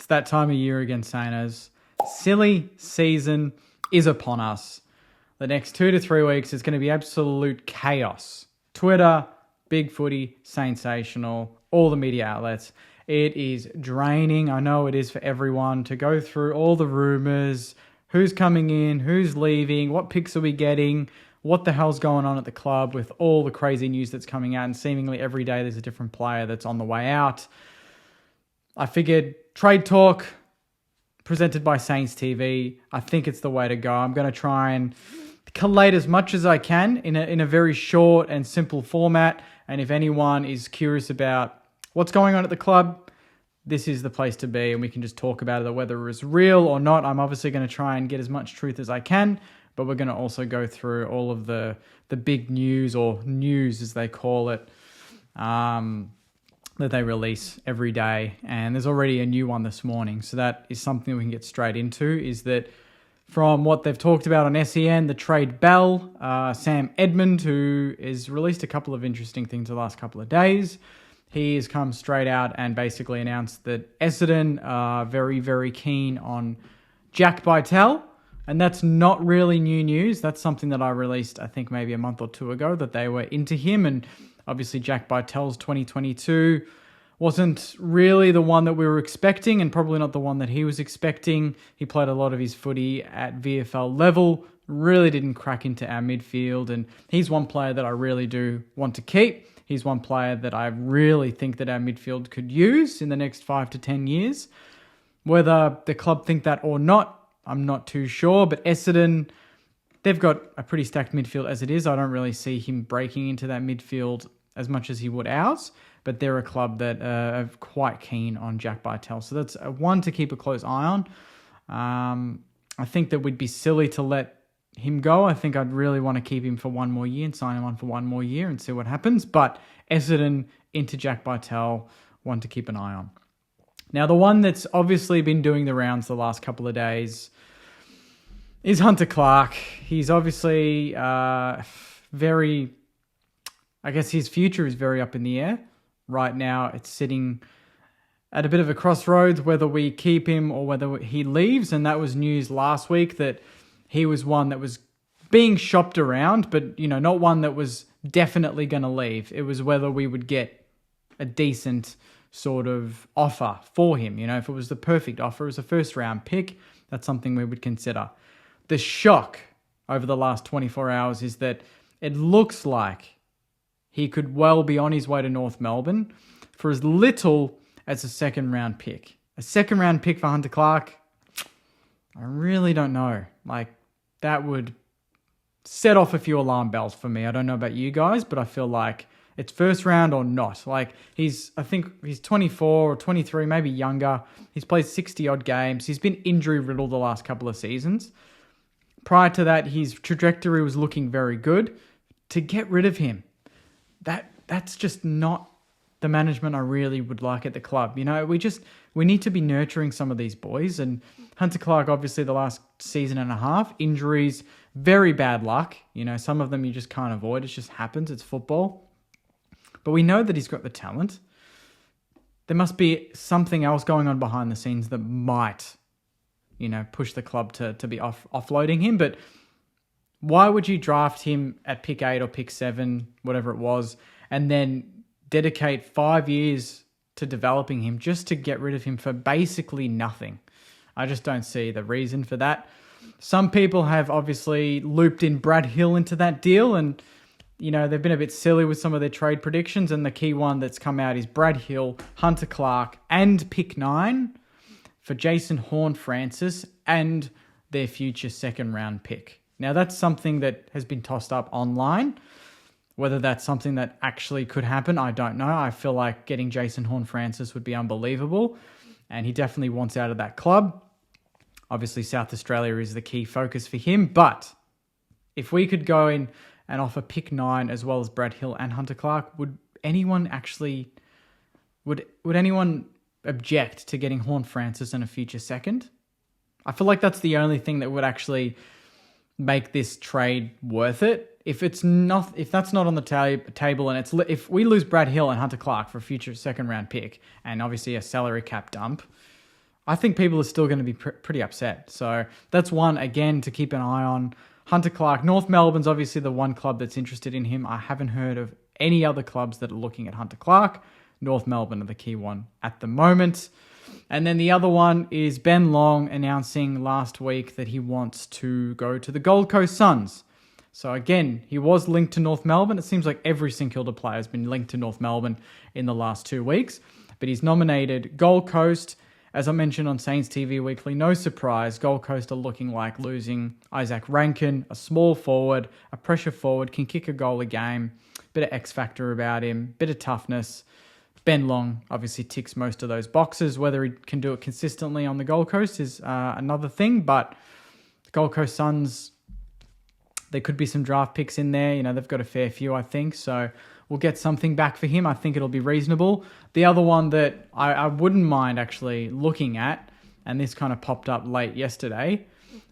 It's that time of year again, Sainers. Silly season is upon us. The next 2 to 3 weeks is going to be absolute chaos. Twitter, Big Footy, Sensational, all the media outlets. It is draining. I know it is for everyone to go through all the rumours, who's coming in, who's leaving, what picks are we getting, what the hell's going on at the club with all the crazy news that's coming out, and seemingly every day there's a different player that's on the way out. I figured trade talk presented by Saints TV, I think it's the way to go. I'm going to try and collate as much as I can in a very short and simple format. And if anyone is curious about what's going on at the club, this is the place to be, and we can just talk about it, whether it's real or not. I'm obviously going to try and get as much truth as I can, but we're going to also go through all of the big news, or news as they call it, that they release every day. And there's already a new one this morning, so that is something we can get straight into, is that from what they've talked about on SEN, the trade bell, Sam Edmund, who has released a couple of interesting things the last couple of days. He has come straight out and basically announced that Essendon are very, very keen on Jack Bytel. And that's not really new news. That's something that I released, I think, maybe a month or two ago, that they were into him. And obviously Jack Bytel's 2022 wasn't really the one that we were expecting, and probably not the one that he was expecting. He played a lot of his footy at VFL level, really didn't crack into our midfield, and he's one player that I really do want to keep. He's one player that I really think that our midfield could use in the next 5 to 10 years. Whether the club think that or not, I'm not too sure, but Essendon, they've got a pretty stacked midfield as it is. I don't really see him breaking into that midfield as much as he would ours, but they're a club that are quite keen on Jack Bytel. So that's one to keep a close eye on. I think that we'd be silly to let him go. I think I'd really want to keep him for one more year and sign him on for one more year and see what happens. But Essendon into Jack Bytel, one to keep an eye on. Now, the one that's obviously been doing the rounds the last couple of days is Hunter Clark. He's obviously very... I guess his future is very up in the air. Right now, it's sitting at a bit of a crossroads, whether we keep him or whether he leaves. And that was news last week, that he was one that was being shopped around, but, you know, not one that was definitely going to leave. It was whether we would get a decent sort of offer for him. You know, if it was the perfect offer as a first-round pick, that's something we would consider. The shock over the last 24 hours is that it looks like he could well be on his way to North Melbourne for as little as a second-round pick. A second-round pick for Hunter Clark, I really don't know. Like, that would set off a few alarm bells for me. I don't know about you guys, but I feel like it's first round or not. Like, I think he's 24 or 23, maybe younger. He's played 60-odd games. He's been injury-riddled the last couple of seasons. Prior to that, his trajectory was looking very good. To get rid of him, that's just not the management I really would like at the club. You know, we need to be nurturing some of these boys. And Hunter Clark, obviously the last season and a half, injuries, very bad luck. You know, some of them you just can't avoid. It just happens. It's football. But we know that he's got the talent. There must be something else going on behind the scenes that might, you know, push the club to be offloading him. But why would you draft him at pick 8 or pick 7, whatever it was, and then dedicate 5 years to developing him just to get rid of him for basically nothing? I just don't see the reason for that. Some people have obviously looped in Brad Hill into that deal, and, you know, they've been a bit silly with some of their trade predictions, and the key one that's come out is Brad Hill, Hunter Clark, and pick 9 for Jason Horne-Francis and their future second-round pick. Now, that's something that has been tossed up online. Whether that's something that actually could happen, I don't know. I feel like getting Jason Horne-Francis would be unbelievable, and he definitely wants out of that club. Obviously, South Australia is the key focus for him, but if we could go in and offer pick 9 as well as Brad Hill and Hunter Clark, would anyone object to getting Horne-Francis and a future second? I feel like that's the only thing that would actually make this trade worth it. If that's not on the table, and if we lose Brad Hill and Hunter Clark for a future second round pick, and obviously a salary cap dump, I think people are still going to be pretty upset. So that's one, again, to keep an eye on. Hunter Clark, North Melbourne's obviously the one club that's interested in him. I haven't heard of any other clubs that are looking at Hunter Clark. North Melbourne are the key one at the moment. And then the other one is Ben Long announcing last week that he wants to go to the Gold Coast Suns. So again, he was linked to North Melbourne. It seems like every St Kilda player has been linked to North Melbourne in the last 2 weeks. But he's nominated Gold Coast. As I mentioned on Saints TV Weekly, no surprise, Gold Coast are looking like losing Isaac Rankin, a small forward, a pressure forward, can kick a goal a game, bit of X factor about him, bit of toughness. Ben Long obviously ticks most of those boxes. Whether he can do it consistently on the Gold Coast is another thing, but the Gold Coast Suns, there could be some draft picks in there. You know, they've got a fair few, I think, so we'll get something back for him. I think it'll be reasonable. The other one that I wouldn't mind actually looking at, and this kind of popped up late yesterday,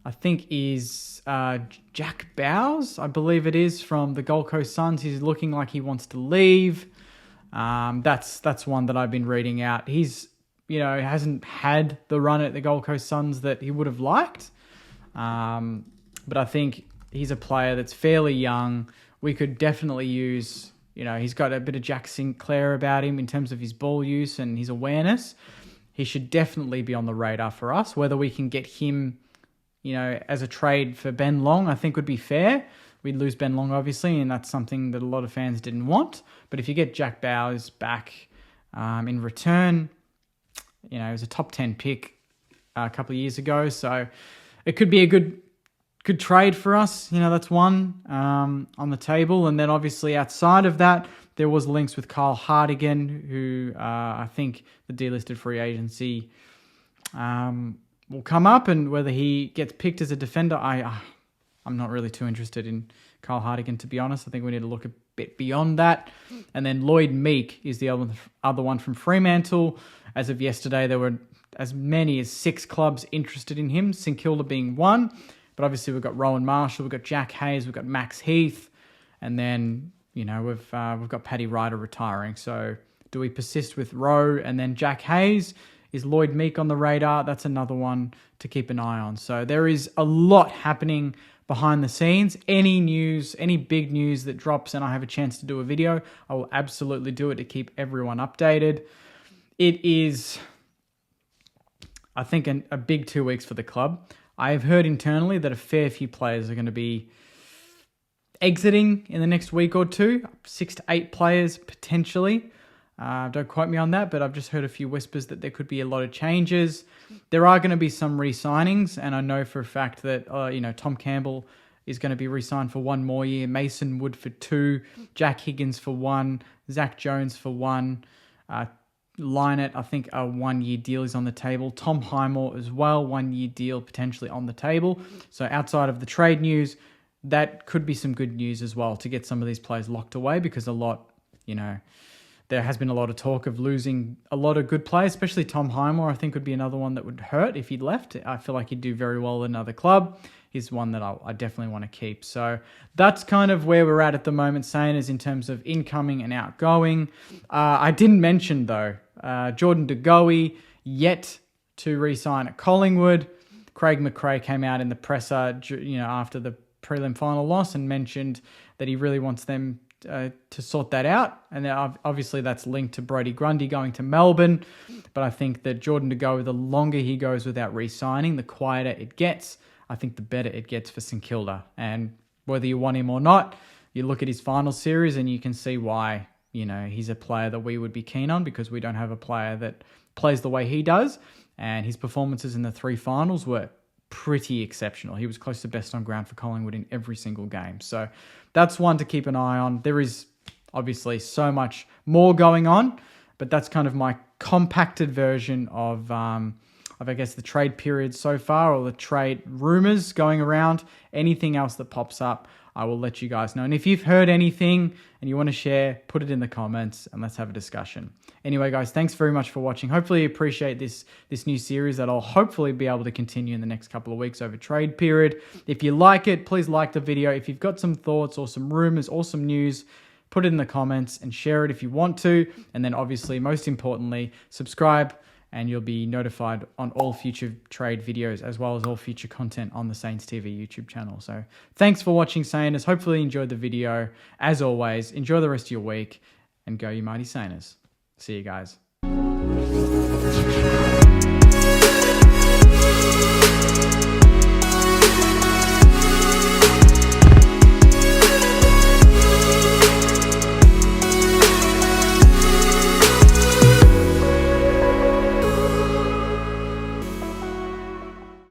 I think is Jack Bowes, I believe it is, from the Gold Coast Suns. He's looking like he wants to leave. That's one that I've been reading out. He's, hasn't had the run at the Gold Coast Suns that he would have liked. But I think he's a player that's fairly young. We could definitely use... he's got a bit of Jack Sinclair about him in terms of his ball use and his awareness. He should definitely be on the radar for us. Whether we can get him, as a trade for Ben Long, I think would be fair. We'd lose Ben Long, obviously, and that's something that a lot of fans didn't want. But if you get Jack Bowes back in return, he was a top 10 pick a couple of years ago. So it could be a good trade for us. That's one on the table. And then obviously outside of that, there was links with Kyle Hartigan, who I think the delisted free agency will come up. And whether he gets picked as a defender, I'm not really too interested in Kyle Hartigan, to be honest. I think we need to look a bit beyond that. And then Lloyd Meek is the other one from Fremantle. As of yesterday, there were as many as 6 clubs interested in him, St Kilda being one. But obviously we've got Rowan Marshall, we've got Jack Hayes, we've got Max Heath, and then, we've got Paddy Ryder retiring. So do we persist with Rowe and then Jack Hayes? Is Lloyd Meek on the radar? That's another one to keep an eye on. So there is a lot happening behind the scenes. Any news, any big news that drops and I have a chance to do a video, I will absolutely do it to keep everyone updated. It is, I think, a big 2 weeks for the club. I have heard internally that a fair few players are going to be exiting in the next week or two, 6 to 8 players potentially. Don't quote me on that, but I've just heard a few whispers that there could be a lot of changes. There are going to be some re-signings, and I know for a fact that Tom Campbell is going to be re-signed for 1 more year, Mason Wood for 2, Jack Higgins for 1, Zach Jones for 1, Lynett, I think a 1-year deal is on the table. Tom Highmore as well, 1-year deal potentially on the table. So outside of the trade news, that could be some good news as well to get some of these players locked away, because there has been a lot of talk of losing a lot of good players, especially Tom Highmore. I think would be another one that would hurt if he'd left. I feel like he'd do very well at another club. He's one that I definitely want to keep. So that's kind of where we're at the moment, saying is in terms of incoming and outgoing. I didn't mention, though, Jordan De Goey yet to re-sign at Collingwood. Craig McRae came out in the presser, after the prelim final loss and mentioned that he really wants them to sort that out. And obviously that's linked to Brodie Grundy going to Melbourne. But I think that Jordan De Goey, the longer he goes without re-signing, the quieter it gets. I think the better it gets for St Kilda. And whether you want him or not, you look at his final series and you can see why, he's a player that we would be keen on, because we don't have a player that plays the way he does. And his performances in the 3 finals were pretty exceptional. He was close to best on ground for Collingwood in every single game. So that's one to keep an eye on. There is obviously so much more going on, but that's kind of my compacted version of I guess the trade period so far, or the trade rumors going around. Anything else that pops up, I will let you guys know. And if you've heard anything and you want to share, put it in the comments and let's have a discussion. Anyway, guys, thanks very much for watching. Hopefully you appreciate this new series that I'll hopefully be able to continue in the next couple of weeks over trade period. If you like it, please like the video. If you've got some thoughts or some rumors or some news, put it in the comments and share it if you want to. And then obviously, most importantly, subscribe and you'll be notified on all future trade videos as well as all future content on the Saints TV YouTube channel. So thanks for watching, Sainers. Hopefully you enjoyed the video. As always, enjoy the rest of your week and go you mighty Sainers. See you guys.